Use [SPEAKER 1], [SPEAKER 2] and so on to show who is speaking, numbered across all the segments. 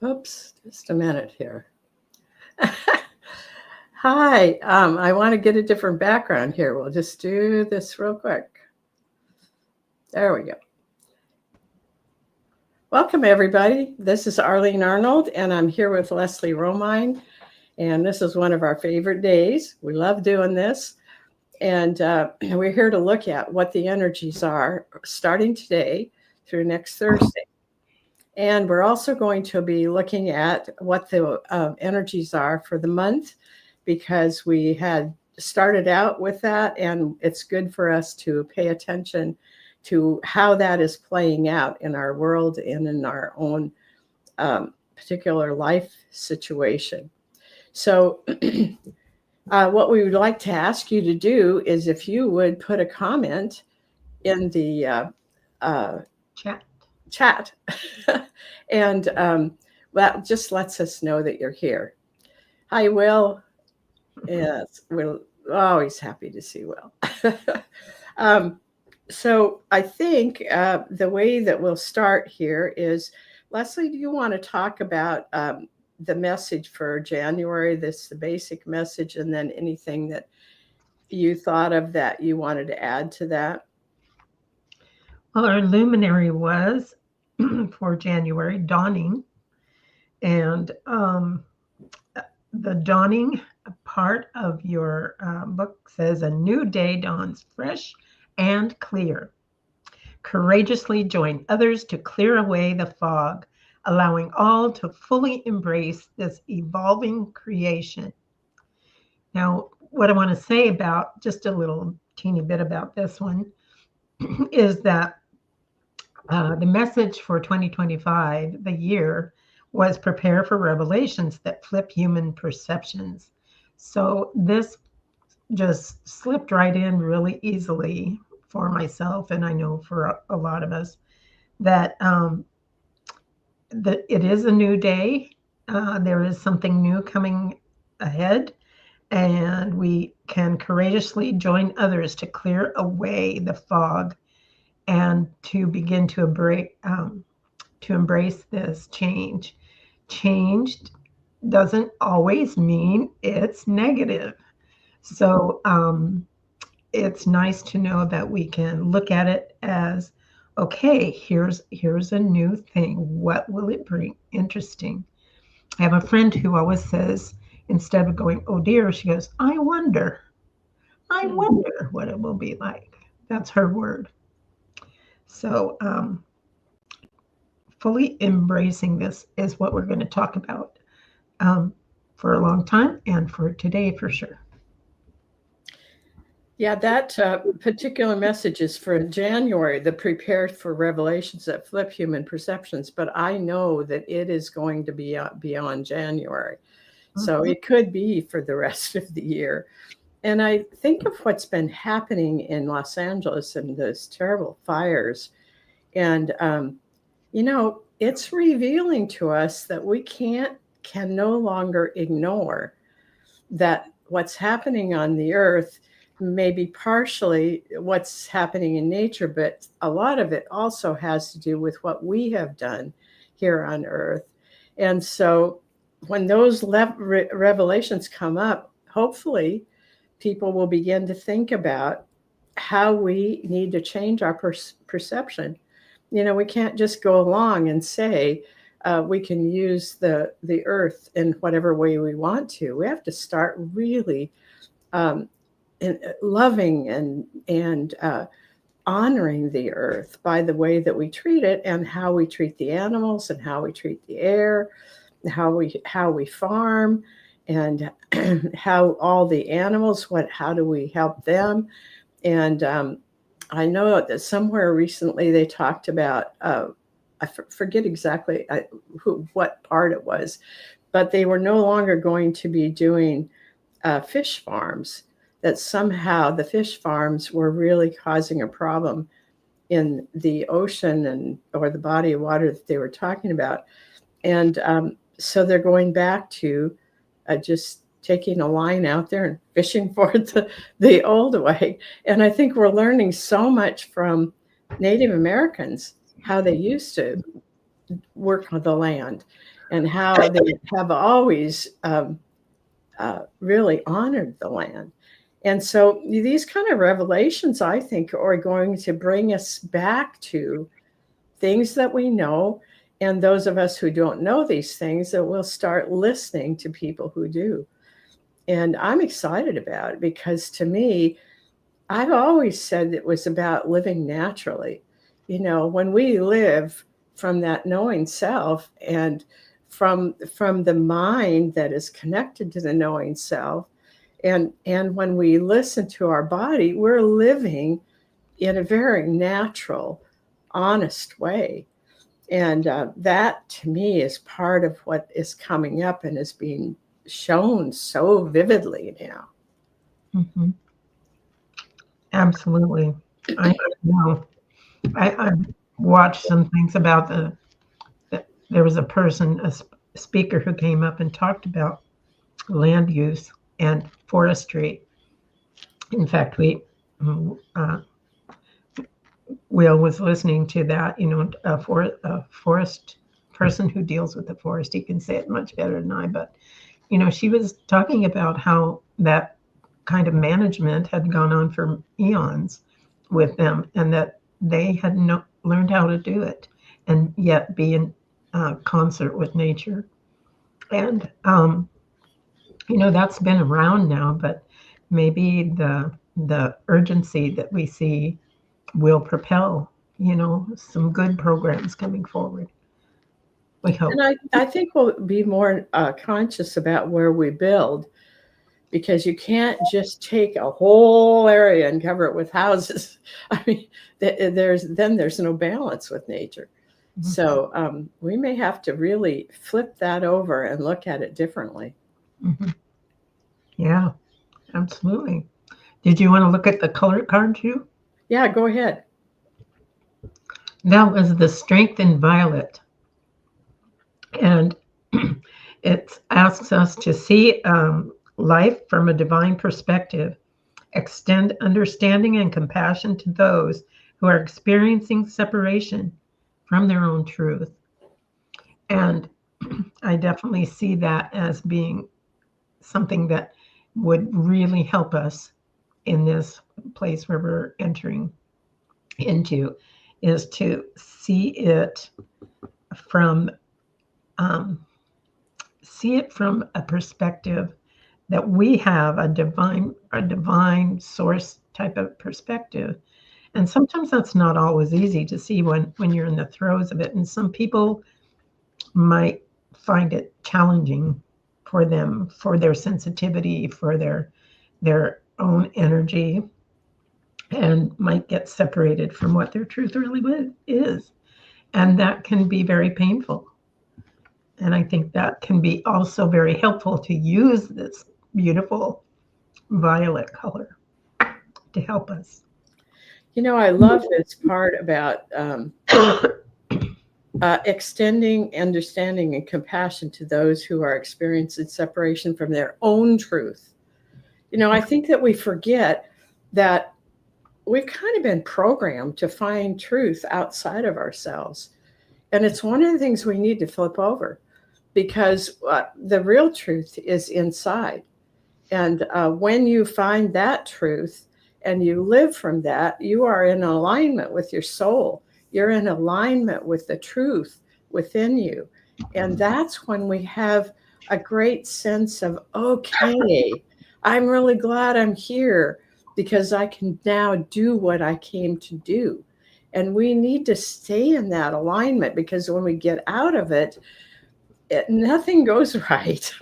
[SPEAKER 1] Oops, just a minute here. Hi, I want to get a different background here. We'll just do this real quick. There we go. Welcome, everybody. This is Arlene Arnold, and I'm here with Leslie Romine. And this is one of our favorite days. We love doing this. And we're here to look at what the energies are starting today through next Thursday. And we're also going to be looking at what the energies are for the month, because we had started out with that, and it's good for us to pay attention to how that is playing out in our world and in our own particular life situation. So what we would like to ask you to do is if you would put a comment in the chat. And that just lets us know that you're here. Hi, Will. Yes, we're always happy to see Will. So I think the way that we'll start here is, Leslie, do you want to talk about the message for January, the basic message, and then anything that you thought of that you wanted to add to that?
[SPEAKER 2] Well, our luminary was for January, dawning. And the dawning part of your book says, a new day dawns fresh and clear. Courageously join others to clear away the fog, allowing all to fully embrace this evolving creation. Now, what I want to say about just a little teeny bit about this one is that the message for 2025, the year, was prepare for revelations that flip human perceptions. So this just slipped right in really easily for myself, and I know for a lot of us, that it is a new day. There is something new coming ahead, and we can courageously join others to clear away the fog and to begin to embrace this change. Changed doesn't always mean it's negative. So it's nice to know that we can look at it as, okay, here's a new thing. What will it bring? Interesting. I have a friend who always says, instead of going, oh dear, she goes, I wonder what it will be like. That's her word. So fully embracing this is what we're going to talk about for a long time, and for today for sure.
[SPEAKER 1] Yeah, that particular message is for January, the prepare for revelations that flip human perceptions. But I know that it is going to be beyond January. So it could be for the rest of the year. And I think of what's been happening in Los Angeles and those terrible fires. And, it's revealing to us that we can no longer ignore that what's happening on the earth may be partially what's happening in nature, but a lot of it also has to do with what we have done here on earth. And so when those revelations come up, hopefully people will begin to think about how we need to change our perception. We can't just go along and say we can use the earth in whatever way we want to. We have to start really loving and honoring the earth by the way that we treat it, and how we treat the animals, and how we treat the air, how we farm, and how all the animals, how do we help them. And I know that somewhere recently they talked about, I forget exactly what part it was, but they were no longer going to be doing fish farms, that somehow the fish farms were really causing a problem in the ocean or the body of water that they were talking about. And so they're going back to just taking a line out there and fishing for it the old way. And I think we're learning so much from Native Americans, how they used to work on the land. and how they have always really honored the land. And so these kind of revelations, I think, are going to bring us back to things that we know. And those of us who don't know these things, that will start listening to people who do. And I'm excited about it because to me, I've always said it was about living naturally. You know, when we live from that knowing self and from the mind that is connected to the knowing self, and when we listen to our body, we're living in a very natural, honest way. And that to me is part of what is coming up and is being shown so vividly now.
[SPEAKER 2] Mm-hmm. Absolutely. I know. I watched some things about there was a person, a speaker who came up and talked about land use and forestry. In fact, Will was listening to that, a forest person who deals with the forest. He can say it much better than I, but, she was talking about how that kind of management had gone on for eons with them and that they had learned how to do it and yet be in concert with nature. And, that's been around now, but maybe the urgency that we see will propel, some good programs coming forward. We hope.
[SPEAKER 1] And I think we'll be more conscious about where we build, because you can't just take a whole area and cover it with houses. I mean, there's no balance with nature. Mm-hmm. So we may have to really flip that over and look at it differently.
[SPEAKER 2] Mm-hmm. Yeah, absolutely. Did you want to look at the color card too?
[SPEAKER 1] Yeah, go ahead.
[SPEAKER 2] That was the Strength in Violet. And it asks us to see life from a divine perspective, extend understanding and compassion to those who are experiencing separation from their own truth. And I definitely see that as being something that would really help us in this place where we're entering into, is to see it from a perspective that we have a divine source type of perspective. And sometimes that's not always easy to see when you're in the throes of it. And some people might find it challenging for them, for their sensitivity, for their own energy, and might get separated from what their truth really is. And that can be very painful. And I think that can be also very helpful to use this beautiful violet color to help us.
[SPEAKER 1] I love this part about extending understanding and compassion to those who are experiencing separation from their own truth. I think that we forget that we've kind of been programmed to find truth outside of ourselves. And it's one of the things we need to flip over, because the real truth is inside. And when you find that truth and you live from that, you are in alignment with your soul. You're in alignment with the truth within you. And that's when we have a great sense of, okay, I'm really glad I'm here because I can now do what I came to do. And we need to stay in that alignment, because when we get out of it, nothing goes right,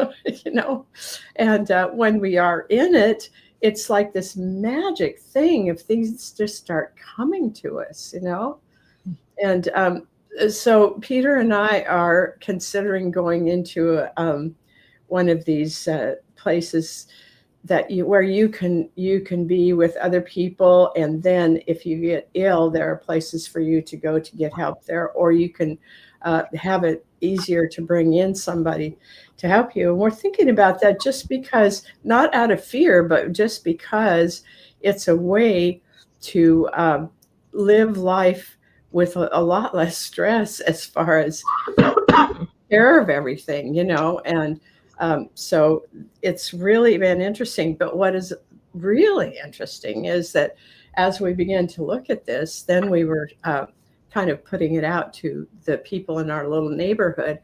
[SPEAKER 1] And when we are in it, it's like this magic thing if things just start coming to us, And so Peter and I are considering going into one of these places where you can be with other people, and then if you get ill, there are places for you to go to get help there, or you can have it easier to bring in somebody to help you. And we're thinking about that just because, not out of fear, but just because it's a way to live life with a lot less stress as far as care of everything, and so it's really been interesting. But what is really interesting is that as we began to look at this, then we were kind of putting it out to the people in our little neighborhood,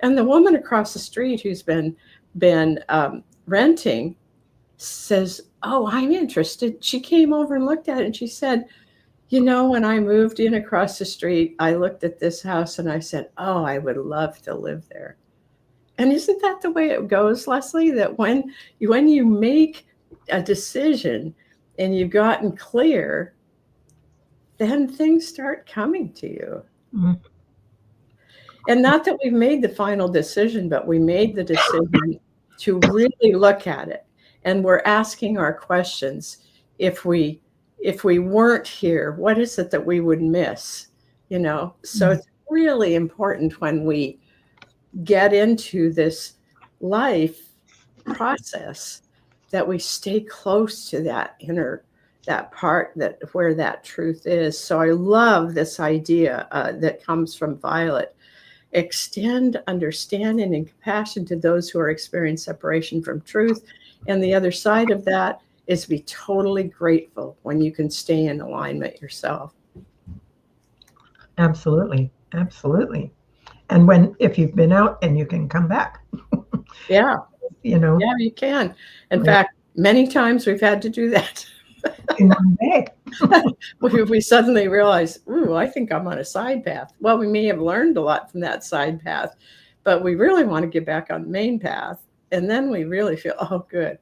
[SPEAKER 1] and the woman across the street who's been renting says, "Oh, I'm interested." She came over and looked at it, and she said, when I moved in across the street, I looked at this house and I said, "Oh, I would love to live there." And isn't that the way it goes, Leslie? That when you make a decision and you've gotten clear, then things start coming to you.
[SPEAKER 2] Mhm.
[SPEAKER 1] And not that we've made the final decision, but we made the decision to really look at it. And we're asking our questions. If we weren't here, what is it that we would miss? So it's really important when we get into this life process that we stay close to that part that where that truth is. So I love this idea that comes from Violet. Extend understanding and compassion to those who are experiencing separation from truth. And the other side of that is be totally grateful when you can stay in alignment yourself.
[SPEAKER 2] Absolutely. Absolutely. And if you've been out and you can come back,
[SPEAKER 1] Yeah,
[SPEAKER 2] yeah,
[SPEAKER 1] you can. In
[SPEAKER 2] Right.
[SPEAKER 1] fact, many times we've had to do that.
[SPEAKER 2] in one day.
[SPEAKER 1] we suddenly realize, ooh, I think I'm on a side path. Well, we may have learned a lot from that side path, but we really want to get back on the main path. And then we really feel, oh, good.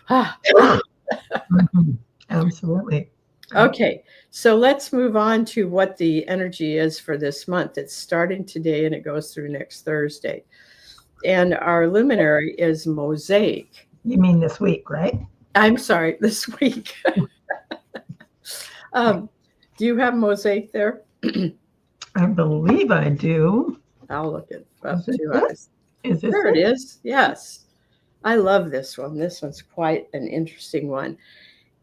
[SPEAKER 2] Mhm. Absolutely.
[SPEAKER 1] Okay, so let's move on to what the energy is for this month. It's starting today and it goes through next Thursday. And our luminary is Mosaic.
[SPEAKER 2] You mean this week, right?
[SPEAKER 1] I'm sorry, this week. Do you have Mosaic there?
[SPEAKER 2] I believe I do.
[SPEAKER 1] I'll look it up
[SPEAKER 2] Is it
[SPEAKER 1] too.
[SPEAKER 2] this? Is this
[SPEAKER 1] There it
[SPEAKER 2] it?
[SPEAKER 1] is. Yes. I love this one. This one's quite an interesting one.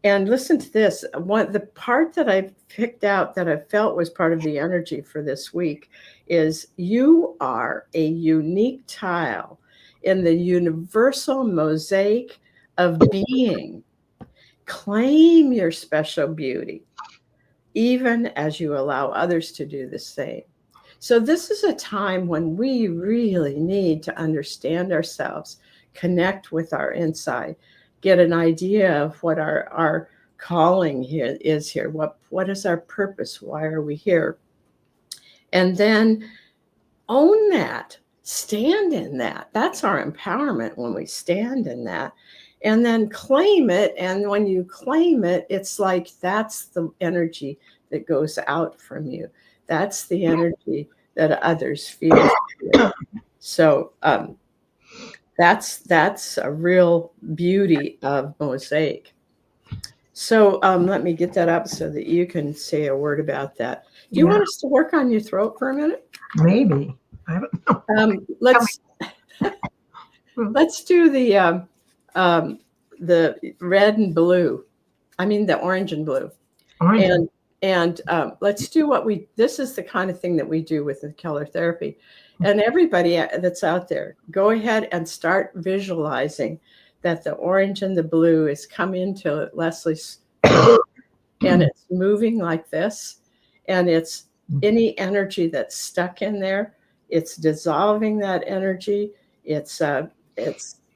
[SPEAKER 1] And listen to this. The part that I picked out that I felt was part of the energy for this week is you are a unique tile in the universal mosaic of being. Claim your special beauty, even as you allow others to do the same. So, this is a time when we really need to understand ourselves, connect with our inside, get an idea of what our calling here is here. What is our purpose? Why are we here? And then own that, stand in that. That's our empowerment when we stand in that. And then claim it. And when you claim it, it's like that's the energy that goes out from you. That's the energy that others feel. So that's a real beauty of Mosaic. So let me get that up so that you can say a word about that. Do you want us to work on your throat for a minute?
[SPEAKER 2] Maybe. I don't know.
[SPEAKER 1] Let's do the red and blue. I mean the orange and blue.
[SPEAKER 2] Orange.
[SPEAKER 1] And let's do this is the kind of thing that we do with the Keller therapy. And everybody that's out there, go ahead and start visualizing that the orange and the blue is come into Leslie's throat, and it's moving like this. And it's any energy that's stuck in there, it's dissolving that energy. It's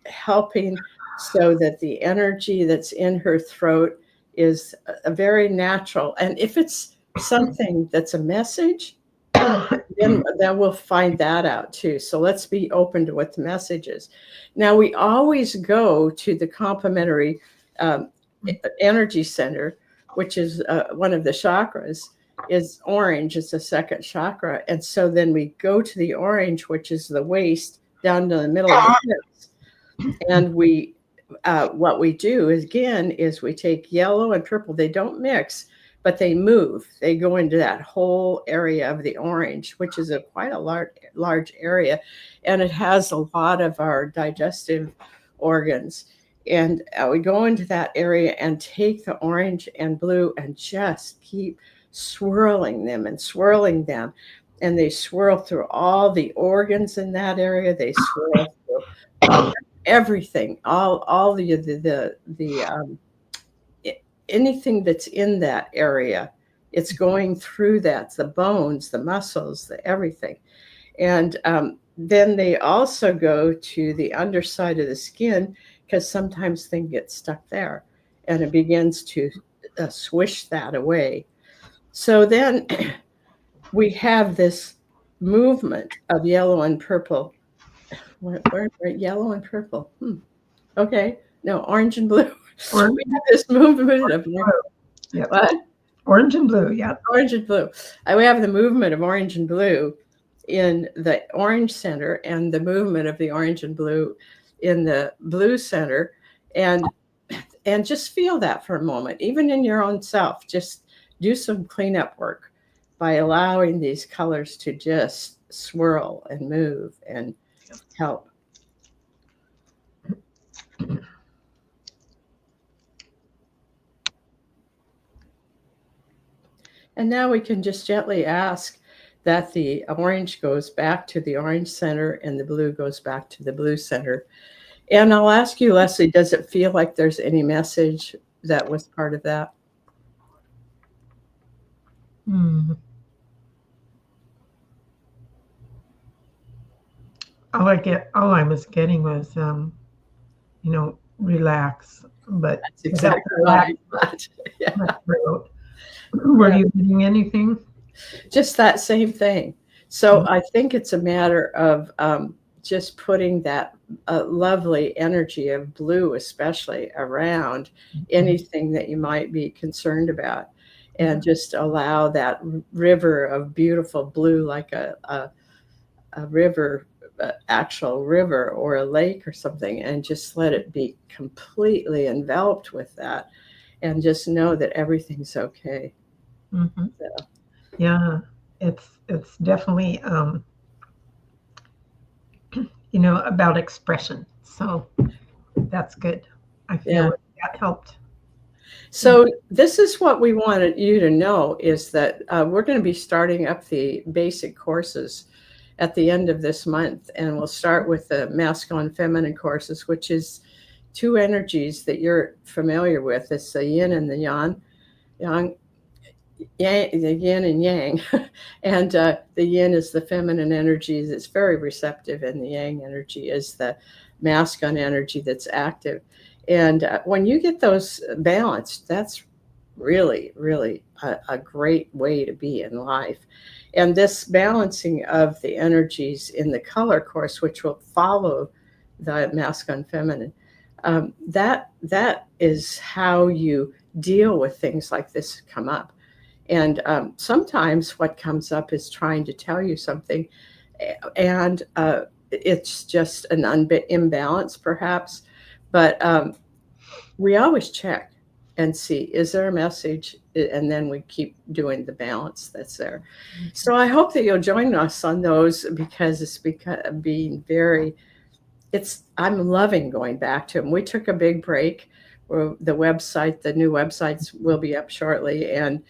[SPEAKER 1] helping so that the energy that's in her throat is a very natural. And if it's something that's a message, then we'll find that out too. So let's be open to what the message is. Now, we always go to the complementary energy center, which is one of the chakras, is orange. It's the second chakra. And so then we go to the orange, which is the waist down to the middle of the hips. And what we do is we take yellow and purple. They don't mix, but they move. They go into that whole area of the orange, which is quite a large area. And it has a lot of our digestive organs. And we go into that area and take the orange and blue and just keep swirling them and swirling them. and they swirl through all the organs in that area. They swirl through everything, all anything that's in that area. It's going through that, the bones, the muscles, the everything. And then they also go to the underside of the skin, because sometimes things get stuck there, and it begins to swish that away. So then we have this movement of yellow and purple. Where yellow and purple? Okay, no, orange and blue.
[SPEAKER 2] Orange.
[SPEAKER 1] We have this movement of
[SPEAKER 2] Yep.
[SPEAKER 1] what?
[SPEAKER 2] Orange and blue. Yep.
[SPEAKER 1] Orange and blue. We have the movement of orange and blue in the orange center, and the movement of the orange and blue in the blue center, and just feel that for a moment, even in your own self. Just do some cleanup work by allowing these colors to just swirl and move and help. And now we can just gently ask that the orange goes back to the orange center and the blue goes back to the blue center. And I'll ask you, Leslie, does it feel like there's any message that was part of that?
[SPEAKER 2] All I was getting was, relax. But
[SPEAKER 1] that's exactly what I thought. Yeah.
[SPEAKER 2] Were you getting anything?
[SPEAKER 1] Just that same thing. So I think it's a matter of just putting that lovely energy of blue, especially around anything that you might be concerned about, and just allow that river of beautiful blue, like a river, actual river or a lake or something, and just let it be completely enveloped with that, and just know that everything's okay.
[SPEAKER 2] Mm-hmm.
[SPEAKER 1] So.
[SPEAKER 2] Yeah, it's definitely about expression. So that's good. I feel that helped.
[SPEAKER 1] So this is what we wanted you to know, is that we're going to be starting up the basic courses at the end of this month, and we'll start with the masculine feminine courses, which is two energies that you're familiar with. It's the yin and the yang, the yin and yang, and the yin is the feminine energy that's very receptive, and the yang energy is the masculine energy that's active. And when you get those balanced, that's really, really a great way to be in life. And this balancing of the energies in the color course, which will follow the masculine feminine, that is how you deal with things like this come up. And sometimes what comes up is trying to tell you something, and it's just an imbalance perhaps, but we always check and see, is there a message? And then we keep doing the balance that's there. So I hope that you'll join us on those, because it's being very, I'm loving going back to them. We took a big break. The new websites will be up shortly, and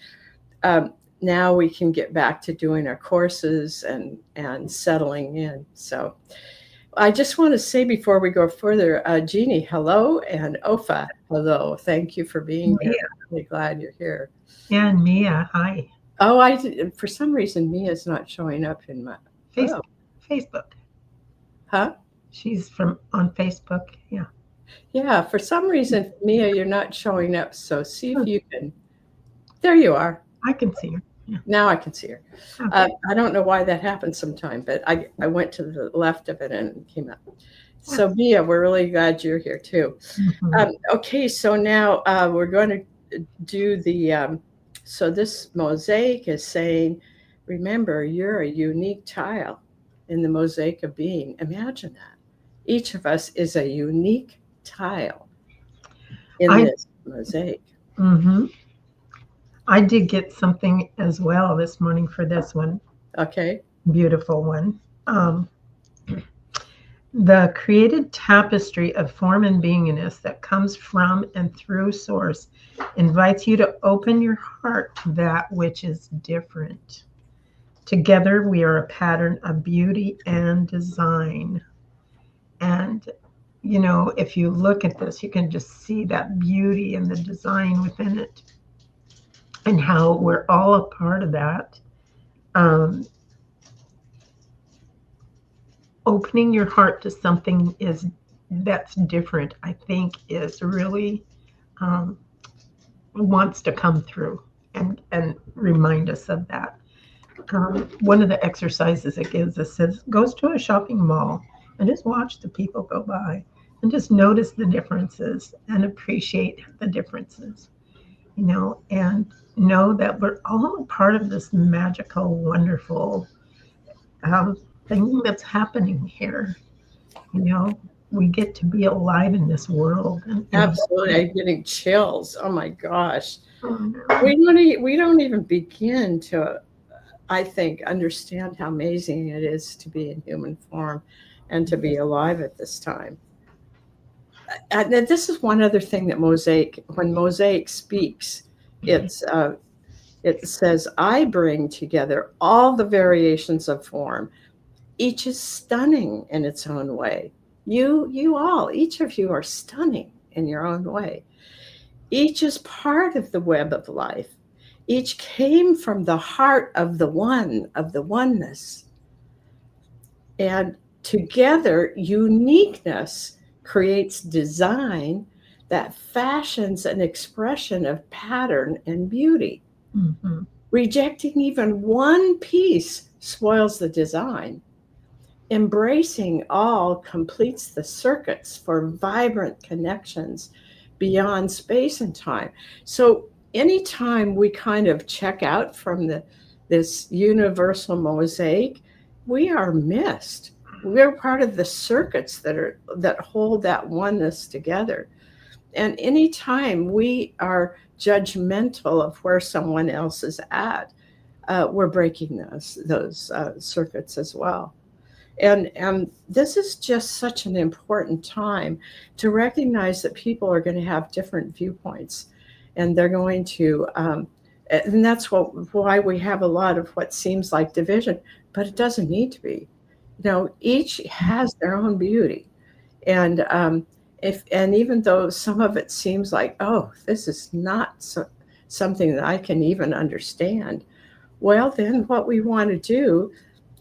[SPEAKER 1] now we can get back to doing our courses and settling in. So I just want to say before we go further, Jeannie, hello, and Ofa, hello. Thank you for being here. I'm really glad you're here.
[SPEAKER 2] And Mia, hi.
[SPEAKER 1] Oh, for some reason, Mia's not showing up in my
[SPEAKER 2] Facebook.
[SPEAKER 1] Huh?
[SPEAKER 2] She's on Facebook. Yeah.
[SPEAKER 1] Yeah. For some reason, Mia, you're not showing up. So see if you can. There you are.
[SPEAKER 2] I can see her. Yeah.
[SPEAKER 1] Now I can see her. Okay. I don't know why that happens sometime, but I went to the left of it and it came up. So Mia, we're really glad you're here too. Mm-hmm. Okay, so now we're going to do the, so this mosaic is saying, remember, you're a unique tile in the mosaic of being. Imagine that. Each of us is a unique tile in this mosaic.
[SPEAKER 2] Mm-hmm. I did get something as well this morning for this one.
[SPEAKER 1] Okay.
[SPEAKER 2] Beautiful one. The created tapestry of form and beingness that comes from and through Source invites you to open your heart to that which is different, Together, we are a pattern of beauty and design. And, if you look at this, you can just see that beauty and the design within it and how we're all a part of that. Um, Opening your heart to something that's different, I think, is really um, wants to come through and remind us of that. One of the exercises it gives us says goes to a shopping mall and just watch the people go by and just notice the differences and appreciate the differences, and know that we're all a part of this magical, wonderful um, thing that's happening here. You know, we get to be alive in this world.
[SPEAKER 1] Absolutely. I'm getting chills. Oh my gosh.
[SPEAKER 2] Oh,
[SPEAKER 1] We don't even begin to, I think, understand how amazing it is to be in human form and to be alive at this time. And then this is one other thing that when Mosaic speaks, it's it says, "I bring together all the variations of form. Each is stunning in its own way. Each of you are stunning in your own way. Each is part of the web of life. Each came from the heart of the one, of the oneness. And together, uniqueness creates design that fashions an expression of pattern and beauty.
[SPEAKER 2] mhm.
[SPEAKER 1] Rejecting even one piece spoils the design. Embracing all completes the circuits for vibrant connections beyond space and time. So anytime we kind of check out from this universal mosaic, we are missed. We're part of the circuits that hold that oneness together. And anytime we are judgmental of where someone else is at, we're breaking those circuits as well. And this is just such an important time to recognize that people are going to have different viewpoints, and they're going to, and that's why we have a lot of what seems like division, but it doesn't need to be. Each has their own beauty, and if and even though some of it seems like, oh, this is not something that I can even understand, well, then what we want to do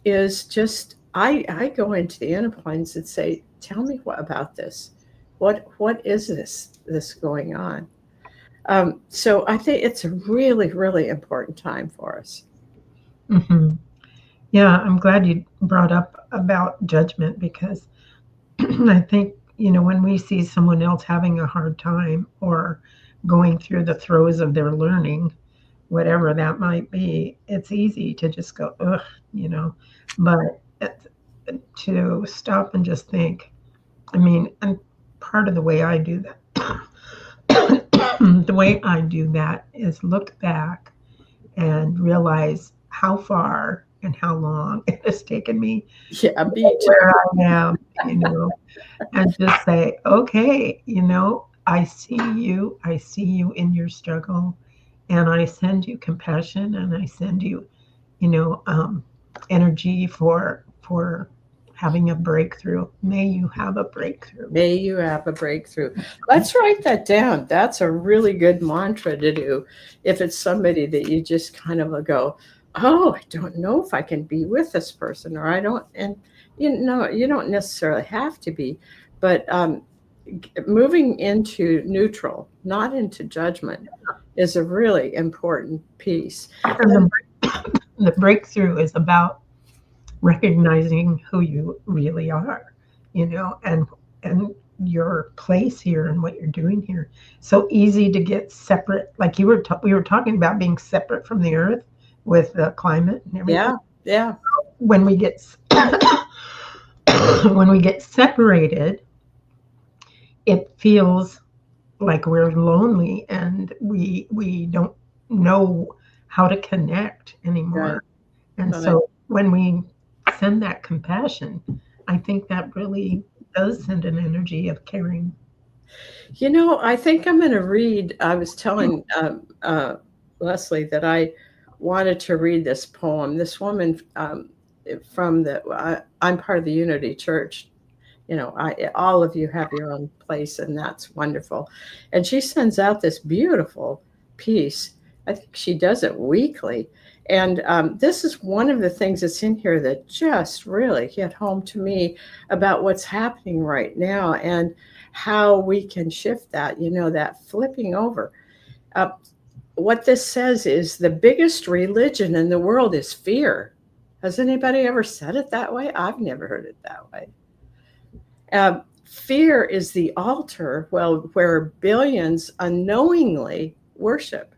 [SPEAKER 1] is just I go into the inner points and say, tell me about this. What is this going on? So I think it's a really, really important time for us.
[SPEAKER 2] Mhm. Yeah, I'm glad you brought up about judgment because I think, when we see someone else having a hard time or going through the throes of their learning, whatever that might be, it's easy to just go, ugh, you know. But to stop and just think, I mean, and part of the way I do that, the way I do that is look back and realize how far and how long it has taken me
[SPEAKER 1] Yeah,
[SPEAKER 2] to
[SPEAKER 1] me
[SPEAKER 2] get
[SPEAKER 1] too.
[SPEAKER 2] where I am, and just say, okay, I see you in your struggle, and I send you compassion, and I send you, you know, um, energy for having a breakthrough. May you have a breakthrough.
[SPEAKER 1] May you have a breakthrough. Let's write that down. That's a really good mantra to do. If it's somebody that you just kind of go, oh, I don't know if I can be with this person, or I don't, and you don't necessarily have to be, but moving into neutral, not into judgment, is a really important piece.
[SPEAKER 2] And the breakthrough is about recognizing who you really are, and your place here and what you're doing here. So easy to get separate, like we were talking about being separate from the earth with the climate and everything.
[SPEAKER 1] Yeah, yeah,
[SPEAKER 2] When we get when we get separated, it feels like we're lonely and we don't know how to connect
[SPEAKER 1] right,
[SPEAKER 2] anymore. And
[SPEAKER 1] right.
[SPEAKER 2] so when we send that compassion, I think that really does send an energy of caring.
[SPEAKER 1] I think I'm going to read. I was telling Leslie that I wanted to read this poem. This woman from I'm part of the Unity Church. All of you have your own place, and that's wonderful. And she sends out this beautiful piece. I think she does it weekly. And this is one of the things that's in here that just really hit home to me about what's happening right now and how we can shift that, that flipping over. What this says is the biggest religion in the world is fear. Has anybody ever said it that way? I've never heard it that way. Fear is the altar, where billions unknowingly worship.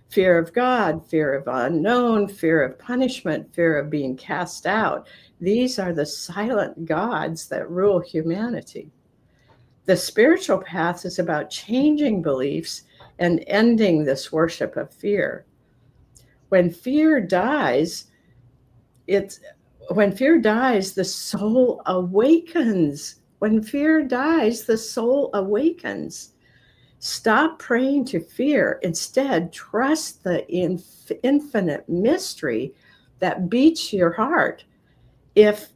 [SPEAKER 1] Fear of God, fear of unknown, fear of punishment, fear of being cast out. These are the silent gods that rule humanity. The spiritual path is about changing beliefs and ending this worship of fear. When fear dies, the soul awakens. When fear dies, the soul awakens. Stop praying to fear. Instead, trust the infinite mystery that beats your heart. If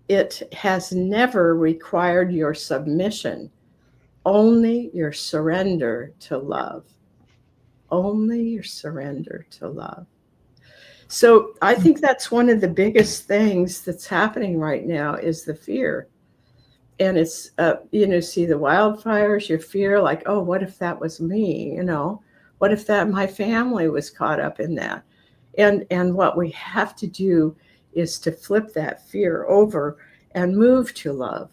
[SPEAKER 1] it has never required your submission, only your surrender to love. Only your surrender to love. So I think that's one of the biggest things that's happening right now is the fear. And it's, see the wildfires, you fear like, oh, what if that was me? What if my family was caught up in that? And what we have to do is to flip that fear over and move to love.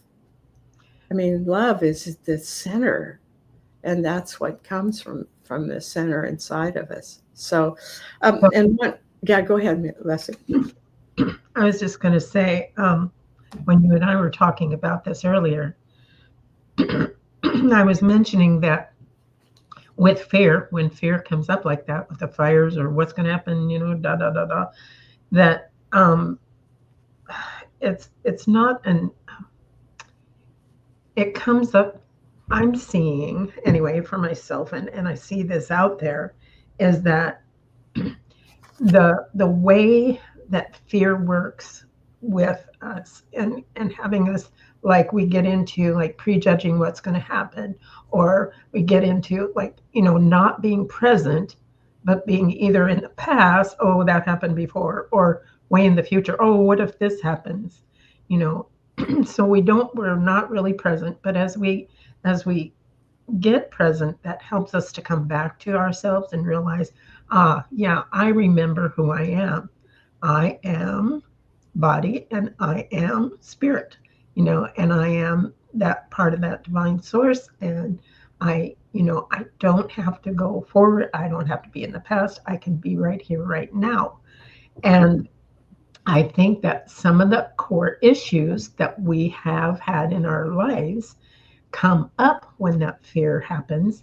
[SPEAKER 1] I mean, love is the center, and that's what comes from the center inside of us. So, go ahead, Leslie.
[SPEAKER 2] I was just going to say, when you and I were talking about this earlier, I was mentioning that with fear, when fear comes up like that with the fires or what's going to happen, that it's not it comes up. I'm seeing anyway for myself, and I see this out there, is that the way that fear works with us and having us, like, we get into like prejudging what's going to happen, or we get into like, not being present, but being either in the past, oh, that happened before, or way in the future, oh, what if this happens, so we're not really present. But as we get present, that helps us to come back to ourselves and realize, yeah, I remember who I am. I am body and I am spirit, and I am that part of that divine source. And I don't have to go forward. I don't have to be in the past. I can be right here, right now. And I think that some of the core issues that we have had in our lives come up when that fear happens.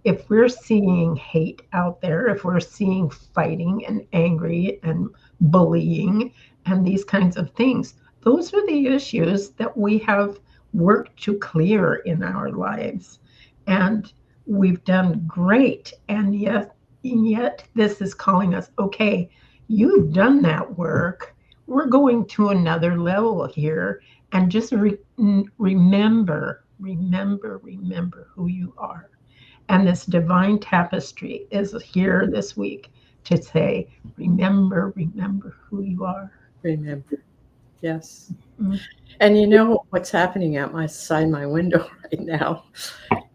[SPEAKER 2] If we're seeing hate out there, if we're seeing fighting and angry and bullying and these kinds of things, those are the issues that we have worked to clear in our lives. And we've done great. And yet this is calling us, okay, you've done that work. We're going to another level here. And just remember who you are. And this divine tapestry is here this week to say, remember who you are.
[SPEAKER 1] Remember. Yes. Mm-hmm. And what's happening outside my window right now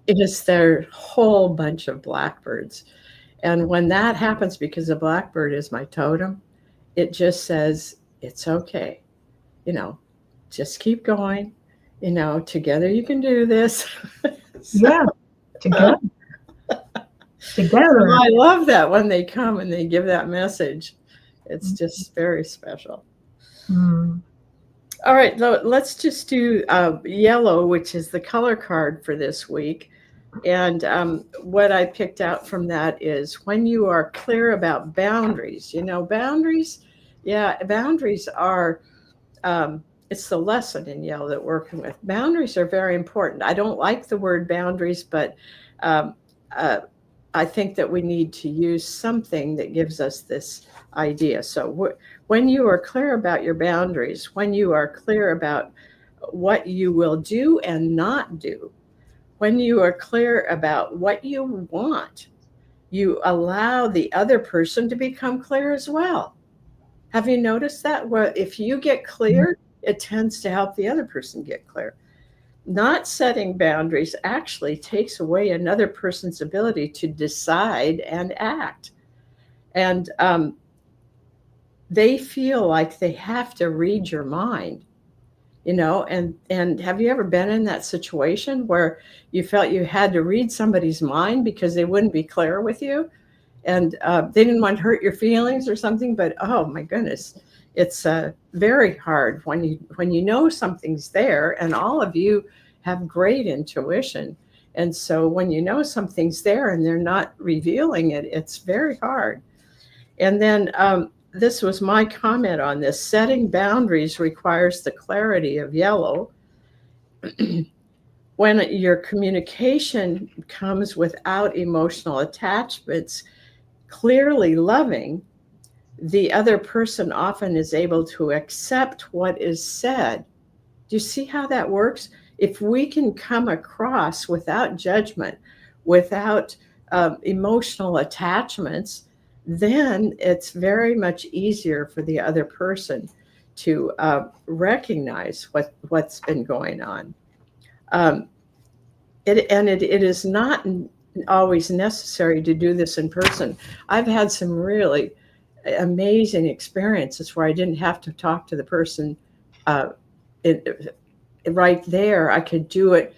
[SPEAKER 1] is there a whole bunch of blackbirds. And when that happens, because a blackbird is my totem, it just says, it's okay. Just keep going. Together you can do this.
[SPEAKER 2] Yeah, together. Together.
[SPEAKER 1] So I love that when they come and they give that message. It's just very special.
[SPEAKER 2] Mm.
[SPEAKER 1] All right, let's just do yellow, which is the color card for this week. And what I picked out from that is when you are clear about boundaries. Boundaries, boundaries are, it's the lesson in yellow that we're working with. Boundaries are very important. I don't like the word boundaries, but I think that we need to use something that gives us this idea. So when you are clear about your boundaries, when you are clear about what you will do and not do, when you are clear about what you want, you allow the other person to become clear as well. Have you noticed that? Well, if you get clear, it tends to help the other person get clear. Not setting boundaries actually takes away another person's ability to decide and act. And they feel like they have to read your mind, and have you ever been in that situation where you felt you had to read somebody's mind because they wouldn't be clear with you? And they didn't want to hurt your feelings or something, but oh my goodness, it's very hard when you know something's there, and all of you have great intuition. And so when you know something's there and they're not revealing it, it's very hard. And then this was my comment on this: setting boundaries requires the clarity of yellow. When your communication comes without emotional attachments, clearly loving, the other person often is able to accept what is said. Do you see how that works? If we can come across without judgment, without emotional attachments, then it's very much easier for the other person to recognize what's been going on. Um, it is not always necessary to do this in person. I've had some really amazing experiences where I didn't have to talk to the person uh, right there. I could do it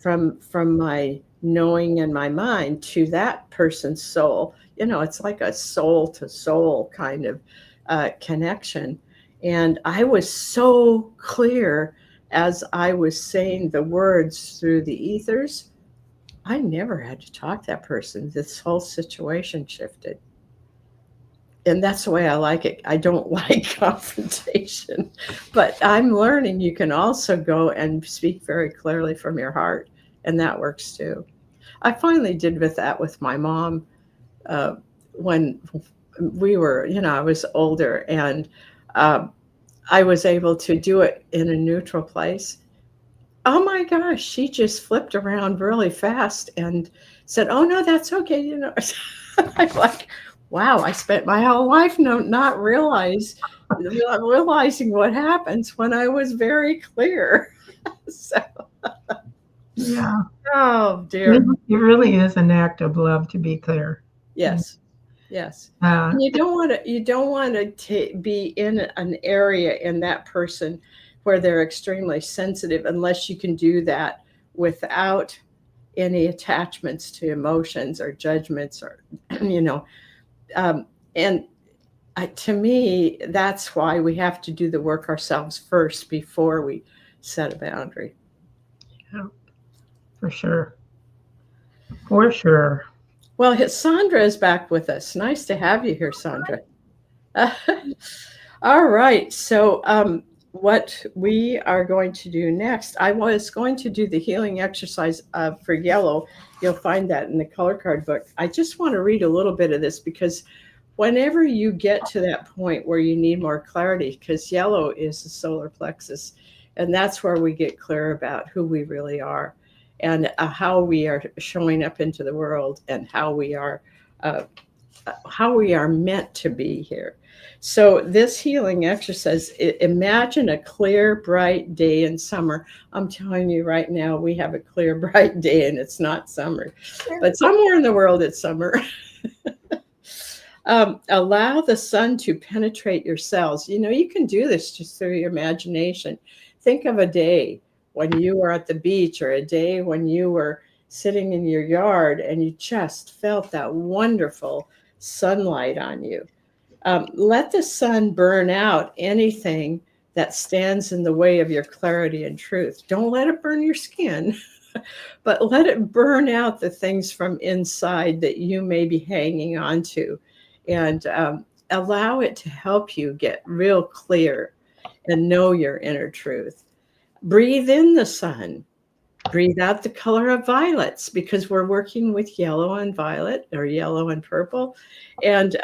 [SPEAKER 1] from my knowing and my mind to that person's soul. It's like a soul to soul kind of connection. And I was so clear as I was saying the words through the ethers. I never had to talk to that person. This whole situation shifted. And that's the way I like it. I don't like confrontation, but I'm learning you can also go and speak very clearly from your heart, and that works too. I finally did that with my mom when we were, I was older, and I was able to do it in a neutral place. Oh my gosh, she just flipped around really fast and said, "Oh no, that's okay." I'm like, wow, I spent my whole life not realizing what happens when I was very clear. So,
[SPEAKER 2] Yeah.
[SPEAKER 1] oh dear.
[SPEAKER 2] It really is an act of love to be clear.
[SPEAKER 1] Yes. Yes.
[SPEAKER 2] Uh,
[SPEAKER 1] And you don't want to be in an area in that person where they're extremely sensitive unless you can do that without any attachments to emotions or judgments or you know and to me, that's why we have to do the work ourselves first before we set a boundary.
[SPEAKER 2] yeah, for sure. For sure.
[SPEAKER 1] Well, Sandra is back with us. Nice to have you here, Sandra. All right. So, what we are going to do next, I was going to do the healing exercise for yellow. You'll find that in the color card book. I just want to read a little bit of this because whenever you get to that point where you need more clarity, because yellow is the solar plexus, and that's where we get clear about who we really are and how we are showing up into the world and how we are meant to be here. So this healing exercise, imagine a clear, bright day in summer. I'm telling you right now, we have a clear, bright day and it's not summer, but somewhere in the world it's summer. Allow the sun to penetrate your cells. You can do this just through your imagination. Think of a day when you were at the beach or a day when you were sitting in your yard and you just felt that wonderful sunlight on you. Let the sun burn out anything that stands in the way of your clarity and truth. Don't let it burn your skin, but let it burn out the things from inside that you may be hanging on to, and allow it to help you get real clear and know your inner truth. Breathe in the sun. breathe out the color of violets, because we're working with yellow and violet, or yellow and purple. And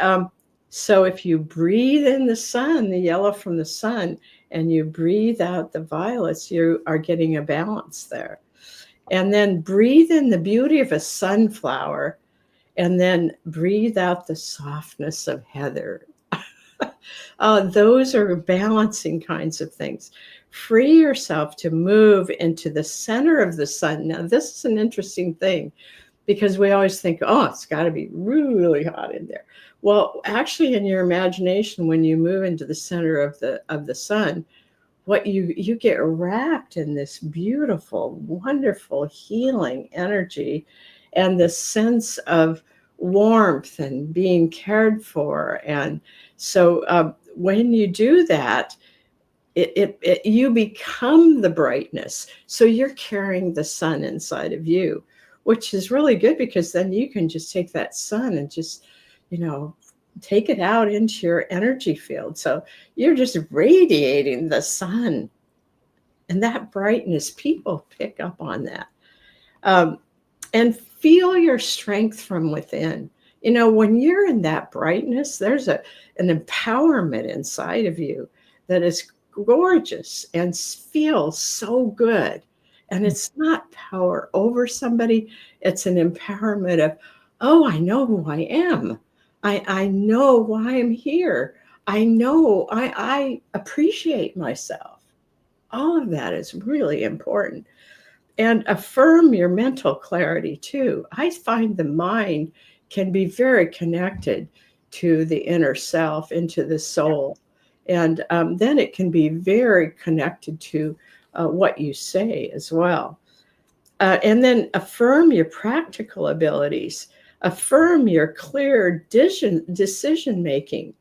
[SPEAKER 1] so if you breathe in the sun, the yellow from the sun, and you breathe out the violets, you are getting a balance there. And then breathe in the beauty of a sunflower, and then breathe out the softness of heather. Those are balancing kinds of things. Free yourself to move into the center of the sun. Now, this is an interesting thing, because we always think, oh, it's got to be really hot in there. Well, actually, in your imagination, when you move into the center of the sun, what you get wrapped in this beautiful, wonderful, healing energy, and this sense of warmth and being cared for. And so when you do that, you become the brightness. So you're carrying the sun inside of you, which is really good, because then you can just take that sun and just, take it out into your energy field. So you're just radiating the sun, and that brightness, people pick up on that. And feel your strength from within. When you're in that brightness, there's an empowerment inside of you that is gorgeous and feels so good. And it's not power over somebody. It's an empowerment of, oh, I know who I am. I know why I'm here. I know I appreciate myself. All of that is really important. And affirm your mental clarity too. I find the mind can be very connected to the inner self, into the soul. And then it can be very connected to what you say as well. And then affirm your practical abilities. Affirm your clear decision making.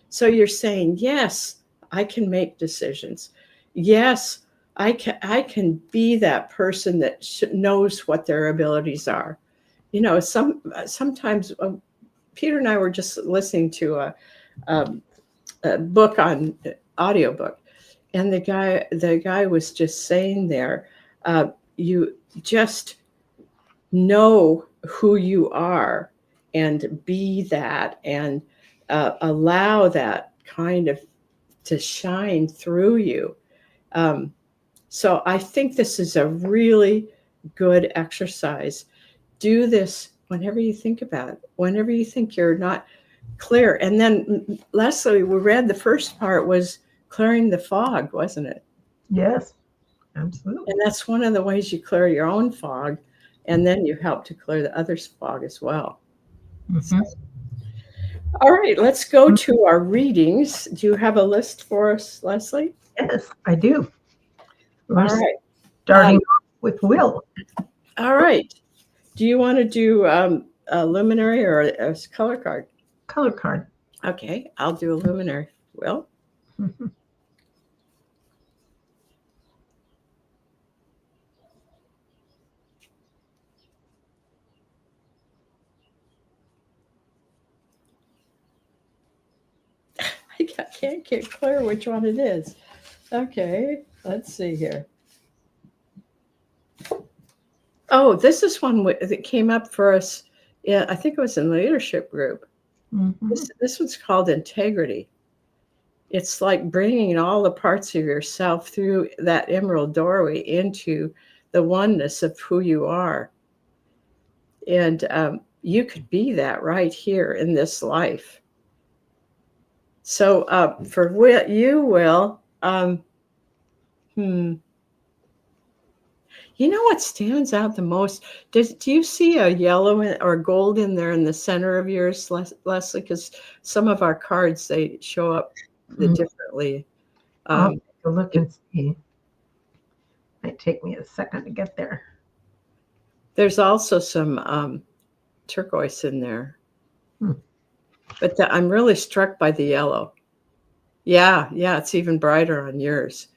[SPEAKER 1] So you're saying, yes, I can make decisions. Yes, I can be that person that knows what their abilities are. Sometimes Peter and I were just listening to a book on audiobook, and the guy was just saying there, you just know who you are and be that, and allow that kind of to shine through you. So I think this is a really good exercise. Do this whenever you think about it, whenever you think you're not clear. And then Leslie, we read the first part was clearing the fog, wasn't it?
[SPEAKER 2] Yes, absolutely.
[SPEAKER 1] And that's one of the ways you clear your own fog, and then you help to clear the other's fog as well.
[SPEAKER 2] Mm-hmm.
[SPEAKER 1] All right, let's go to our readings. Do you have a list for us, Leslie?
[SPEAKER 2] Yes, I do. We're
[SPEAKER 1] All right.
[SPEAKER 2] starting off with Will.
[SPEAKER 1] All right. Do you want to do a luminary or a color card?
[SPEAKER 2] Color card.
[SPEAKER 1] Okay, I'll do a luminary. Will?
[SPEAKER 2] Mm-hmm.
[SPEAKER 1] I can't get clear which one it is. Okay, let's see here. Oh, this is one that came up for us. Yeah, I think it was in the leadership group.
[SPEAKER 2] Mm-hmm.
[SPEAKER 1] This one's called integrity. It's like bringing all the parts of yourself through that emerald doorway into the oneness of who you are. And you could be that right here in this life. So for you, Will, you know what stands out the most? Do you see a yellow or gold in there in the center of yours, Leslie? Because some of our cards, they show up differently.
[SPEAKER 2] I'll take a look and see. Might take me a second to get there.
[SPEAKER 1] There's also some turquoise in there. But I'm really struck by the yellow. Yeah, it's even brighter on yours.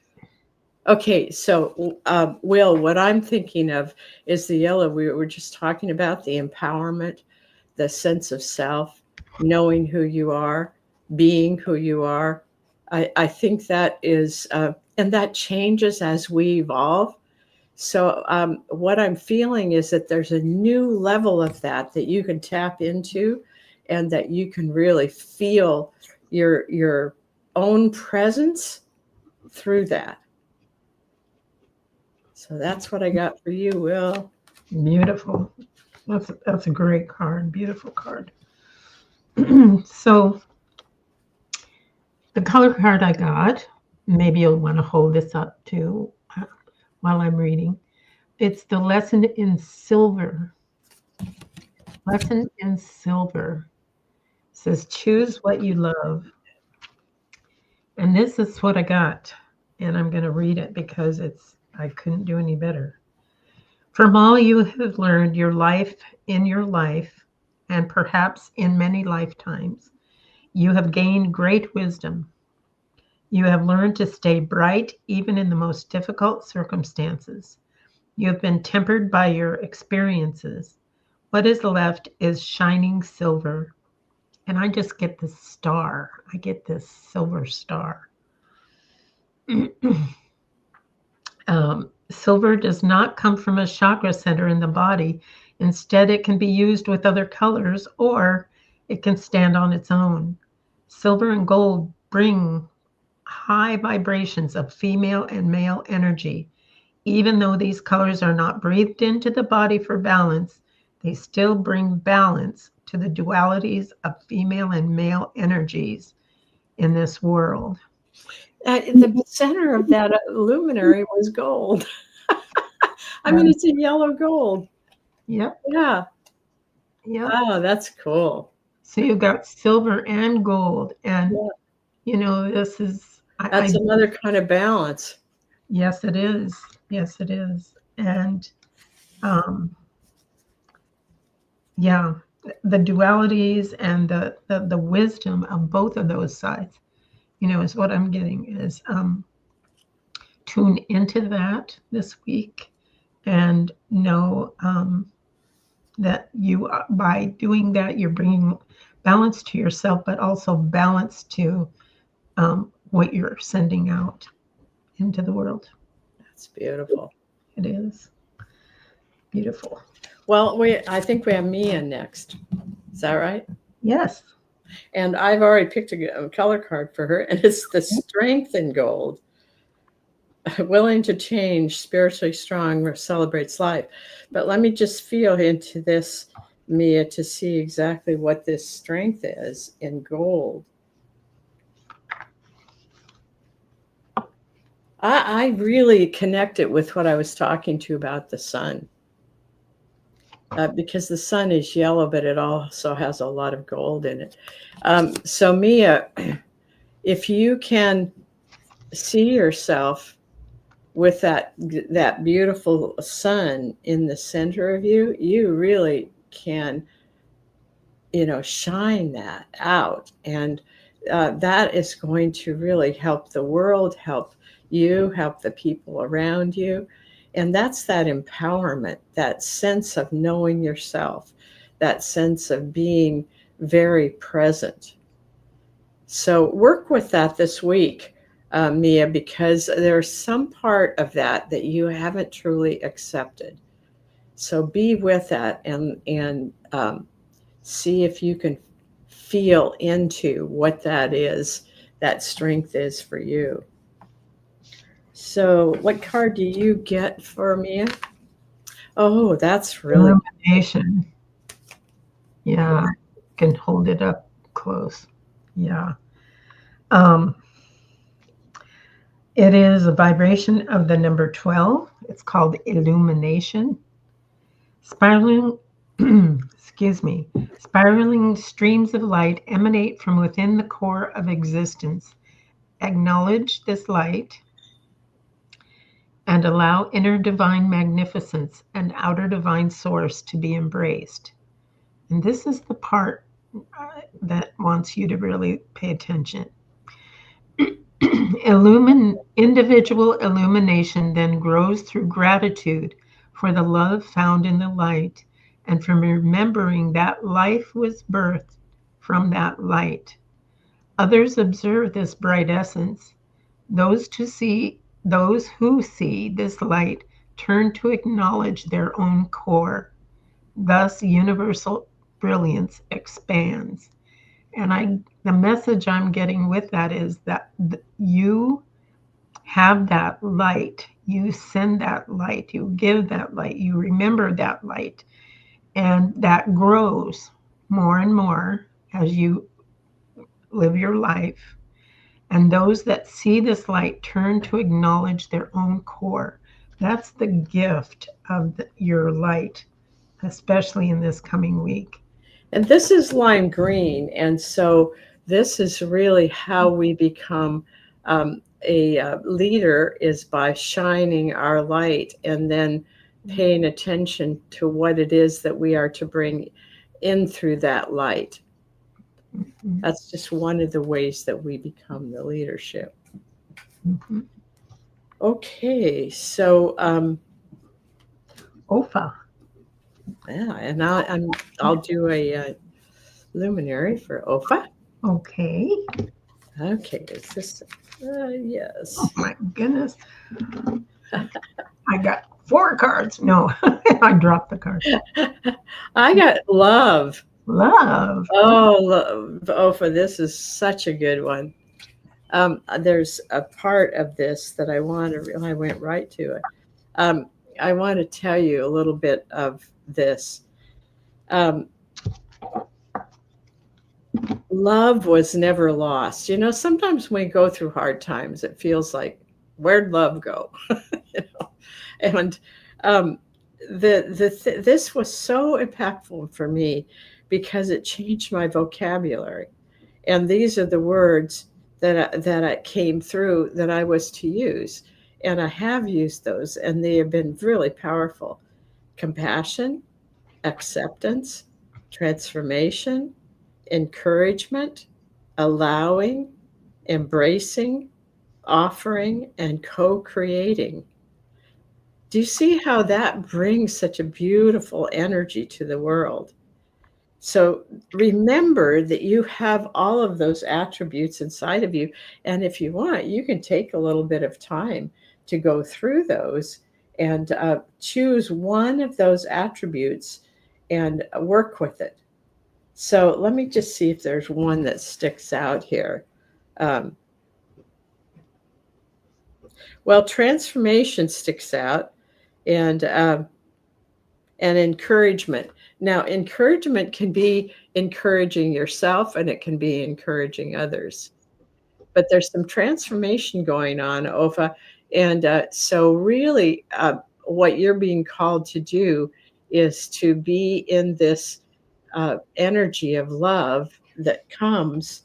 [SPEAKER 1] Okay, so Will, what I'm thinking of is the yellow. We were just talking about the empowerment, the sense of self, knowing who you are, being who you are. I think that is, and that changes as we evolve. So what I'm feeling is that there's a new level of that you can tap into, and that you can really feel your own presence through that. So that's what I got for you, Will.
[SPEAKER 2] Beautiful. That's a great card. Beautiful card. So the color card I got, maybe you'll want to hold this up too while I'm reading. It's the lesson in silver. Lesson in silver. It says, choose what you love. And this is what I got. And I'm going to read it because I couldn't do any better. From all you have learned in your life, and perhaps in many lifetimes, you have gained great wisdom. You have learned to stay bright even in the most difficult circumstances. You have been tempered by your experiences. What is left is shining silver. And I just get this star. I get this silver star. Silver does not come from a chakra center in the body. Instead, it can be used with other colors, or it can stand on its own. Silver and gold bring high vibrations of female and male energy. Even though these colors are not breathed into the body for balance, they still bring balance to the dualities of female and male energies in this world.
[SPEAKER 1] The center of that luminary was gold. I mean, it's a yellow gold.
[SPEAKER 2] Yep.
[SPEAKER 1] Yeah.
[SPEAKER 2] Yep.
[SPEAKER 1] Oh, that's cool.
[SPEAKER 2] So you've got silver and gold, and
[SPEAKER 1] yeah.
[SPEAKER 2] This is
[SPEAKER 1] that's another kind of balance.
[SPEAKER 2] Yes, it is. Yes, it is. And yeah, the dualities and the wisdom of both of those sides, is what I'm getting. Is tune into that this week, and know that by doing that, you're bringing balance to yourself, but also balance to what you're sending out into the world.
[SPEAKER 1] That's beautiful.
[SPEAKER 2] It is beautiful.
[SPEAKER 1] Well, I think we have Mia next. Is that right?
[SPEAKER 2] Yes.
[SPEAKER 1] And I've already picked a color card for her, and it's the strength in gold. Willing to change, spiritually strong, celebrates life. But let me just feel into this, Mia, to see exactly what this strength is in gold. I really connect it with what I was talking to about the sun. Because the sun is yellow, but it also has a lot of gold in it. So Mia, if you can see yourself with that beautiful sun in the center of you, you really can, shine that out. And that is going to really help the world, help you, help the people around you. And that's that empowerment, that sense of knowing yourself, that sense of being very present. So work with that this week, Mia, because there's some part of that you haven't truly accepted. So be with that and see if you can feel into what that is, that strength is for you. So what card do you get for Mia? Oh, that's really
[SPEAKER 2] illumination. Yeah, can hold it up close. Yeah. It is a vibration of the number 12. It's called illumination. Spiraling streams of light emanate from within the core of existence. Acknowledge this light and allow inner divine magnificence and outer divine source to be embraced. And this is the part that wants you to really pay attention. Individual illumination then grows through gratitude for the love found in the light and from remembering that life was birthed from that light. Others observe this bright essence. Those who see this light turn to acknowledge their own core. Thus, universal brilliance expands. And the message I'm getting with that is that you have that light. You send that light. You give that light. You remember that light. And that grows more and more as you live your life. And those that see this light turn to acknowledge their own core. That's the gift of your light, especially in this coming week.
[SPEAKER 1] And this is lime green. And so this is really how we become a leader, is by shining our light and then paying attention to what it is that we are to bring in through that light. That's just one of the ways that we become the leadership.
[SPEAKER 2] Mm-hmm.
[SPEAKER 1] Okay, so
[SPEAKER 2] Opha.
[SPEAKER 1] yeah, and I'll do a luminary for Opha.
[SPEAKER 2] Okay.
[SPEAKER 1] Okay, is this yes.
[SPEAKER 2] Oh my goodness. I got 4 cards. No, I dropped the card.
[SPEAKER 1] I got love.
[SPEAKER 2] Love.
[SPEAKER 1] Oh, love. Opha, this is such a good one. There's a part of this that I went right to it. I want to tell you a little bit of this. Love was never lost. You know, sometimes when we go through hard times, it feels like, where'd love go? You know, and this was so impactful for me because it changed my vocabulary. And these are the words that came through that I was to use. And I have used those, and they have been really powerful. Compassion, acceptance, transformation, encouragement, allowing, embracing, offering, and co-creating. Do you see how that brings such a beautiful energy to the world? So remember that you have all of those attributes inside of you. And if you want, you can take a little bit of time to go through those and choose one of those attributes and work with it. So let me just see if there's one that sticks out here. Well, transformation sticks out, and encouragement. Now, encouragement can be encouraging yourself, and it can be encouraging others. But there's some transformation going on, Ofa, and so really, what you're being called to do is to be in this energy of love that comes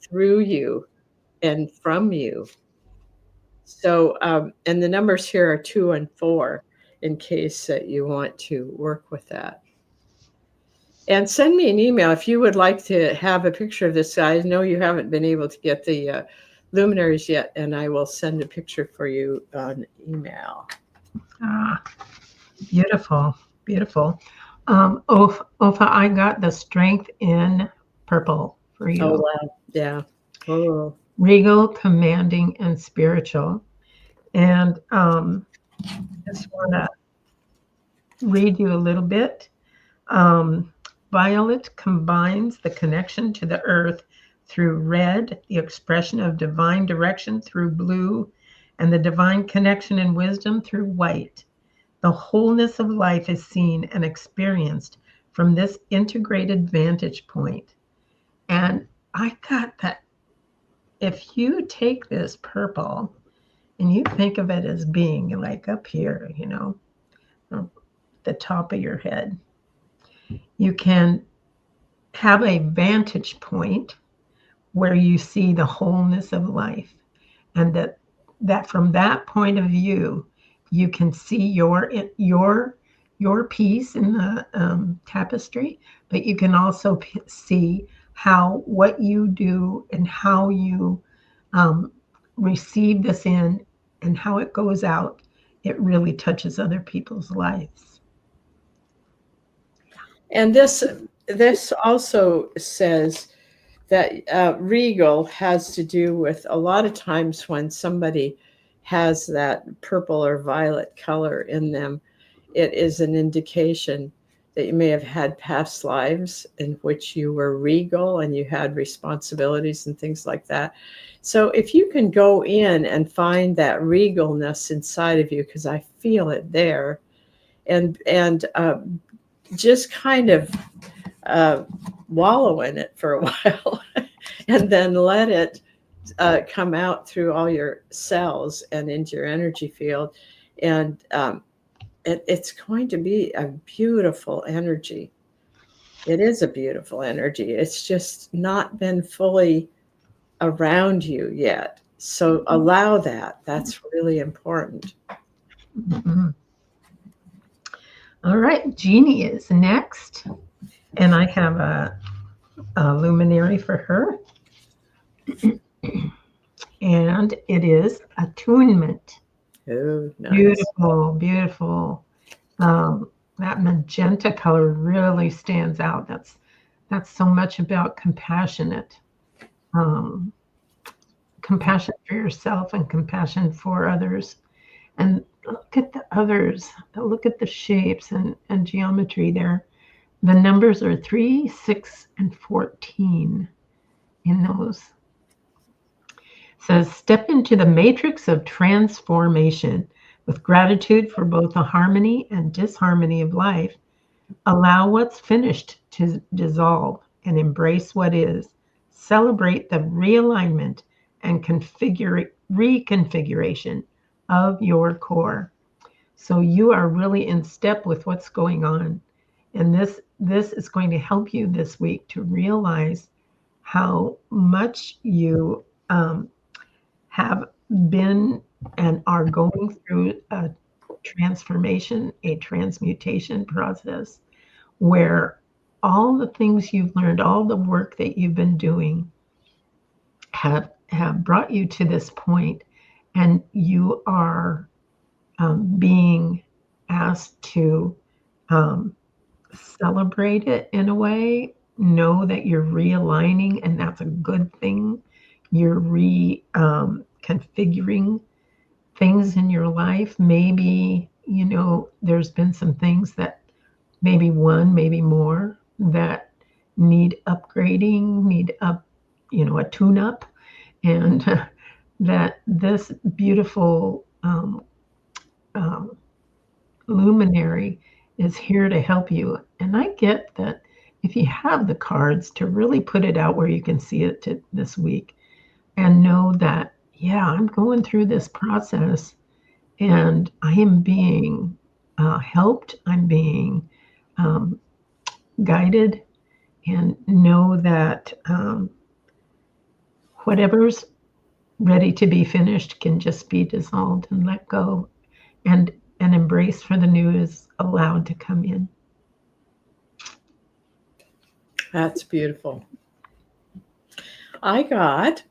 [SPEAKER 1] through you and from you. So, and the numbers here are 2 and 4 in case that you want to work with that. And send me an email if you would like to have a picture of this. I know you haven't been able to get the luminaries yet, and I will send a picture for you on email.
[SPEAKER 2] Ah, beautiful, beautiful. Ofa, I got the strength in purple for you.
[SPEAKER 1] Oh, wow. Yeah. Oh.
[SPEAKER 2] Regal, commanding, and spiritual. And just want to read you a little bit. Violet combines the connection to the earth through red, the expression of divine direction through blue, and the divine connection and wisdom through white. The wholeness of life is seen and experienced from this integrated vantage point. And I got that if you take this purple and you think of it as being like up here, you know, the top of your head, you can have a vantage point where you see the wholeness of life, and that from that point of view you can see your piece in the tapestry, but you can also see how what you do and how you receive this in and how it goes out, it really touches other people's lives.
[SPEAKER 1] And this also says that regal has to do with a lot of times when somebody has that purple or violet color in them, it is an indication that you may have had past lives in which you were regal and you had responsibilities and things like that. So if you can go in and find that regalness inside of you, because I feel it there, and just kind of wallow in it for a while, and then let it come out through all your cells and into your energy field, and it's going to be a beautiful energy. It is a beautiful energy. It's just not been fully around you yet. So allow that. That's really important.
[SPEAKER 2] Mhm. All right, Jeannie is next. And I have a luminary for her. And it is attunement.
[SPEAKER 1] Oh, nice.
[SPEAKER 2] Beautiful, beautiful. That magenta color really stands out. That's so much about compassionate. Compassion for yourself and compassion for others. And look at the others. Look at the shapes and geometry there. The numbers are 3, 6, and 14 in those. It says, step into the matrix of transformation with gratitude for both the harmony and disharmony of life. Allow what's finished to dissolve and embrace what is. Celebrate the realignment and reconfiguration of your core. So you are really in step with what's going on. And this is going to help you this week to realize how much you have been and are going through a transformation, a transmutation process where all the things you've learned, all the work that you've been doing have brought you to this point, and you are being asked to celebrate it in a way, know that you're realigning, and that's a good thing. You're reconfiguring things in your life. Maybe, there's been some things that maybe one, maybe more that need upgrading, need a tune up, and that this beautiful luminary is here to help you. And I get that if you have the cards, to really put it out where you can see it this week and know that, yeah, I'm going through this process and I am being helped, I'm being guided, and know that whatever's ready to be finished can just be dissolved and let go, and an embrace for the new is allowed to come in.
[SPEAKER 1] That's beautiful. I got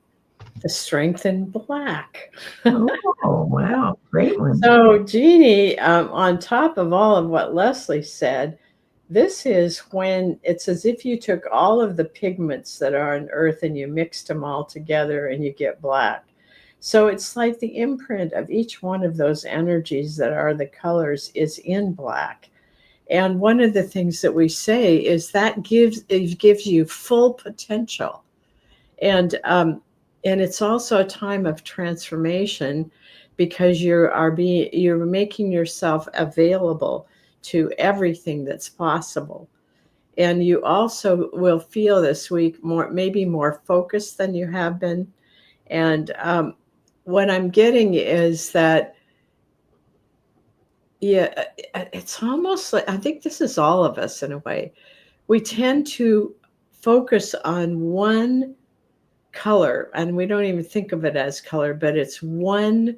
[SPEAKER 1] the Strength in Black.
[SPEAKER 2] Oh, wow. Great one.
[SPEAKER 1] So, Jeannie, on top of all of what Leslie said, this is when it's as if you took all of the pigments that are on Earth and you mixed them all together and you get black. So it's like the imprint of each one of those energies that are the colors is in black. And one of the things that we say is that gives you full potential. And it's also a time of transformation because you're making yourself available to everything that's possible. And you also will feel this week maybe more focused than you have been. And what I'm getting is that, yeah, it's almost like, I think this is all of us in a way. We tend to focus on one color, and we don't even think of it as color, but it's one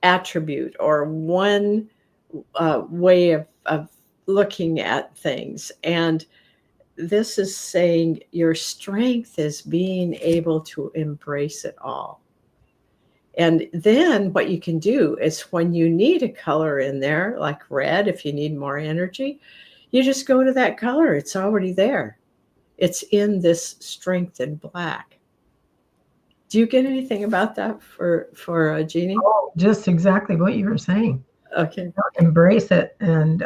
[SPEAKER 1] attribute or one way of looking at things. And this is saying your strength is being able to embrace it all. And then what you can do is when you need a color in there, like red, if you need more energy, you just go to that color. It's already there. It's in this Strength in Black. Do you get anything about that for Jeannie?
[SPEAKER 2] Oh, just exactly what you were saying.
[SPEAKER 1] Okay.
[SPEAKER 2] Embrace it. And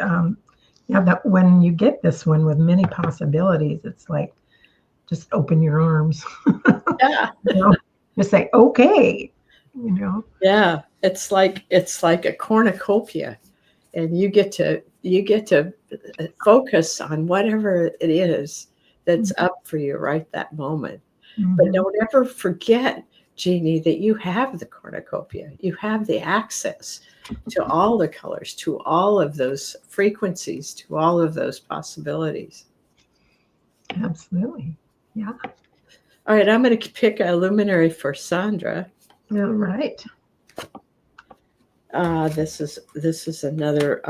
[SPEAKER 2] yeah, that when you get this one with many possibilities, it's like just open your arms.
[SPEAKER 1] Yeah.
[SPEAKER 2] Just say, okay,
[SPEAKER 1] Yeah. It's like a cornucopia, and you get to focus on whatever it is that's up for you right that moment. But
[SPEAKER 2] Mhm.
[SPEAKER 1] don't ever forget, Jeannie, that you have the cornucopia. You have the access to all the colors, to all of those frequencies, to all of those possibilities.
[SPEAKER 2] Absolutely. Yeah.
[SPEAKER 1] All right, I'm going to pick a luminary for Sandra.
[SPEAKER 2] All right.
[SPEAKER 1] This is another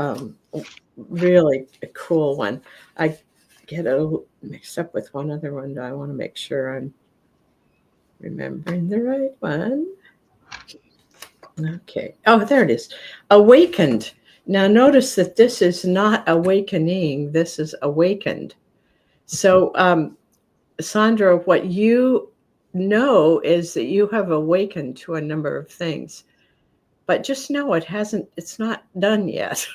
[SPEAKER 1] really cool one. I get a mixed up with one other one. I want to make sure I'm remembering the right one. Okay. Oh, there it is. Awakened. Now, notice that this is not awakening. This is awakened. So, Sandra, what you know is that you have awakened to a number of things, but just know it's not done yet.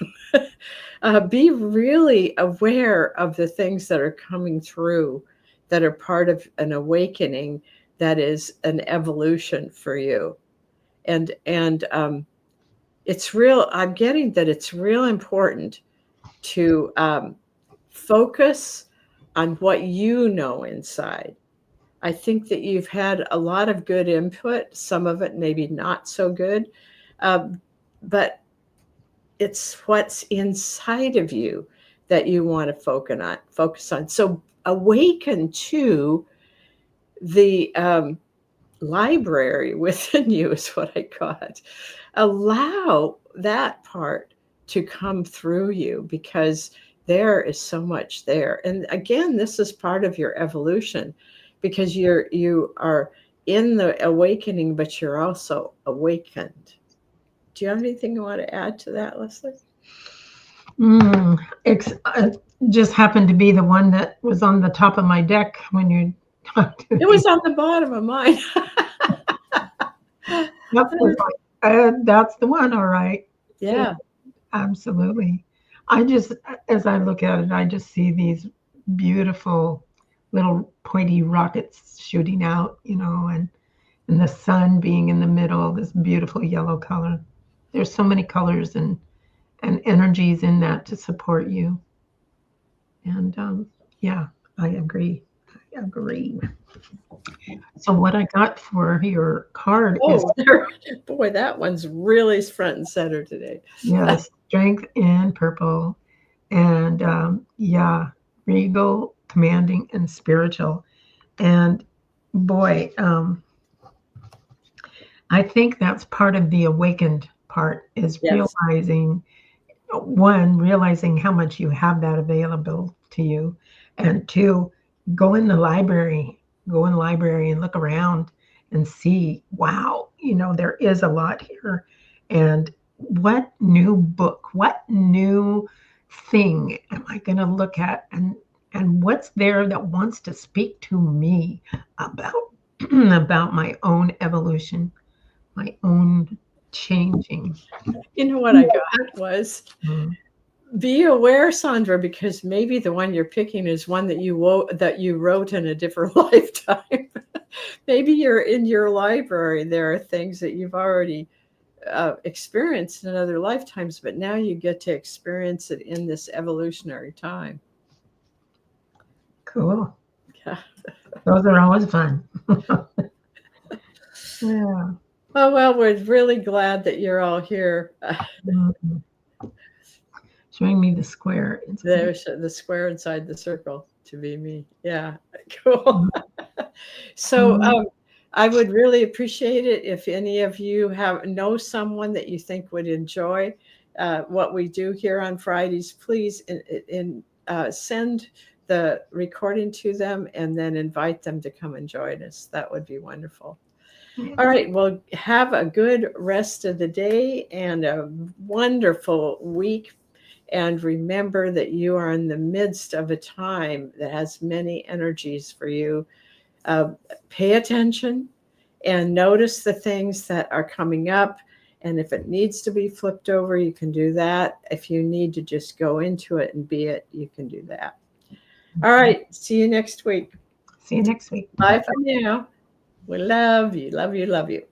[SPEAKER 1] Be really aware of the things that are coming through that are part of an awakening that is an evolution for you. And it's real. I'm getting that it's real important to focus on what you know inside. I think that you've had a lot of good input, some of it maybe not so good, but it's what's inside of you that you want to focus on. So awaken to the library within you is what I call it. Allow that part to come through you, because there is so much there. And again, this is part of your evolution, because you are in the awakening, but you're also awakened. Do you have anything you want to add to that, Leslie?
[SPEAKER 2] It's just happened to be the one that was on the top of my deck when you talked to
[SPEAKER 1] It
[SPEAKER 2] me.
[SPEAKER 1] was on the bottom of mine.
[SPEAKER 2] That's the one, all right.
[SPEAKER 1] Yeah.
[SPEAKER 2] Absolutely. I just, as I look at it, I just see these beautiful little pointy rockets shooting out, and the sun being in the middle, this beautiful yellow color. There's so many colors and energies in that to support you. And yeah, I agree. I agree. So what I got for your card is,
[SPEAKER 1] Oh, boy, that one's really front and center today.
[SPEAKER 2] yes, strength in purple. And yeah, regal, commanding, and spiritual. And boy, I think that's part of the awakened part is
[SPEAKER 1] Yes.
[SPEAKER 2] realizing how much you have that available to you, and two, go in the library and look around and see, wow, there is a lot here. And what new book, what new thing am I going to look at, and what's there that wants to speak to me about about my own evolution, my own changing.
[SPEAKER 1] You know what I got was,
[SPEAKER 2] Mm.
[SPEAKER 1] be aware, Sandra, because maybe the one you're picking is one that you wrote in a different lifetime. Maybe you're in your library. There are things that you've already experienced in other lifetimes, but now you get to experience it in this evolutionary time.
[SPEAKER 2] Cool.
[SPEAKER 1] Yeah.
[SPEAKER 2] Those are always fun. Yeah.
[SPEAKER 1] Oh, well, we're really glad that you're all here.
[SPEAKER 2] Mhm. Showing me the square.
[SPEAKER 1] There's the square inside the circle to be me. Yeah, cool. So
[SPEAKER 2] Mhm.
[SPEAKER 1] I would really appreciate it if any of you know someone that you think would enjoy what we do here on Fridays. Please send the recording to them and then invite them to come and join us. That would be wonderful. All right. Well, have a good rest of the day and a wonderful week. And remember that you are in the midst of a time that has many energies for you. Uh, Pay attention and notice the things that are coming up. And if it needs to be flipped over, you can do that. If you need to just go into it and be it, you can do that. All right. See you next week.
[SPEAKER 2] See you next week.
[SPEAKER 1] Bye for now. We love you, love you, love you.